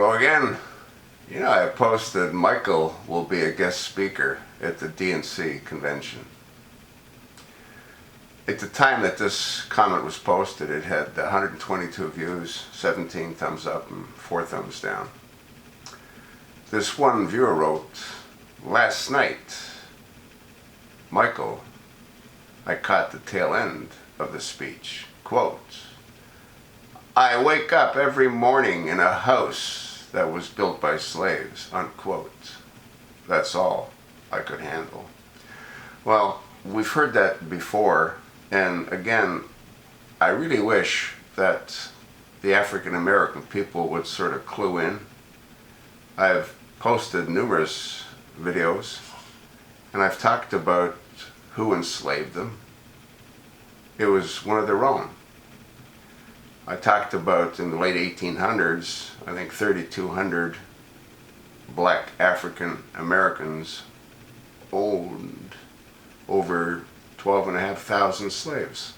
Hello again. I posted Michael will be a guest speaker at the DNC convention. At the time that this comment was posted, it had 122 views, 17 thumbs up, and 4 thumbs down. This one viewer wrote, "Last night, Michael, I caught the tail end of the speech. Quote, I wake up every morning in a house that was built by slaves, unquote. That's all I could handle." Well, we've heard that before, and again, I really wish that the African American people would sort of clue in. I've posted numerous videos, and I've talked about who enslaved them. It was one of their own. I talked about in the late 1800s, I think 3,200 black African Americans owned over 12,500 slaves.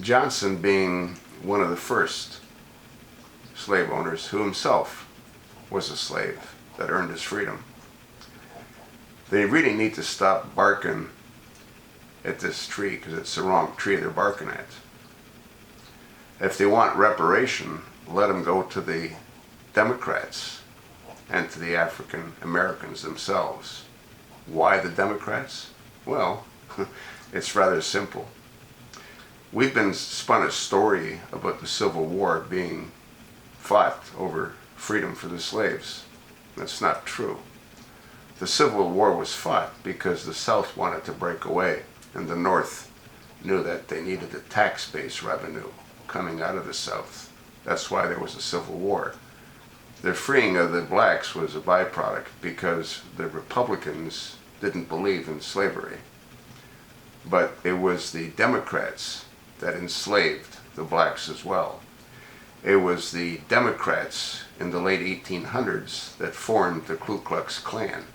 Johnson being one of the first slave owners who himself was a slave that earned his freedom. They really need to stop barking at this tree because it's the wrong tree they're barking at. If they want reparation, let them go to the Democrats and to the African Americans themselves. Why the Democrats? Well, it's rather simple. We've been spun a story about the Civil War being fought over freedom for the slaves. That's not true. The Civil War was fought because the South wanted to break away, and the North knew that they needed the tax-based revenue coming out of the South. That's why there was a Civil War. The freeing of the blacks was a byproduct because the Republicans didn't believe in slavery. But it was the Democrats that enslaved the blacks as well. It was the Democrats in the late 1800s that formed the Ku Klux Klan,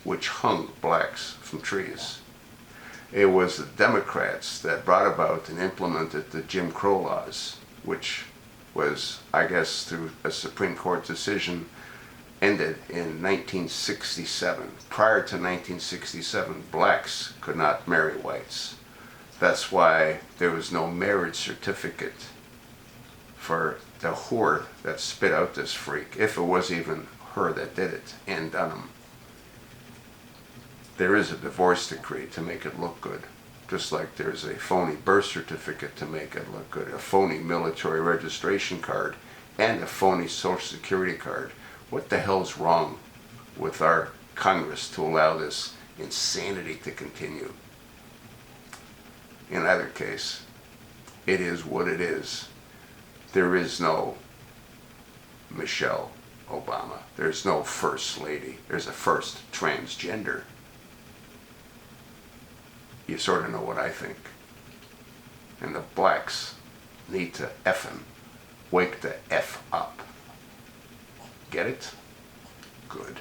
which hung blacks from trees. It was the Democrats that brought about and implemented the Jim Crow laws, which was, I guess, through a Supreme Court decision, ended in 1967. Prior to 1967, blacks could not marry whites. That's why there was no marriage certificate for the whore that spit out this freak, if it was even her that did it, Ann Dunham. There is a divorce decree to make it look good, just like there's a phony birth certificate to make it look good, a phony military registration card, and a phony social security card. What the hell's wrong with our Congress to allow this insanity to continue? In either case, it is what it is. There is no Michelle Obama. There's no First Lady. There's a first transgender. You sort of know what I think. And the blacks need to effing wake the F up. Get it? Good.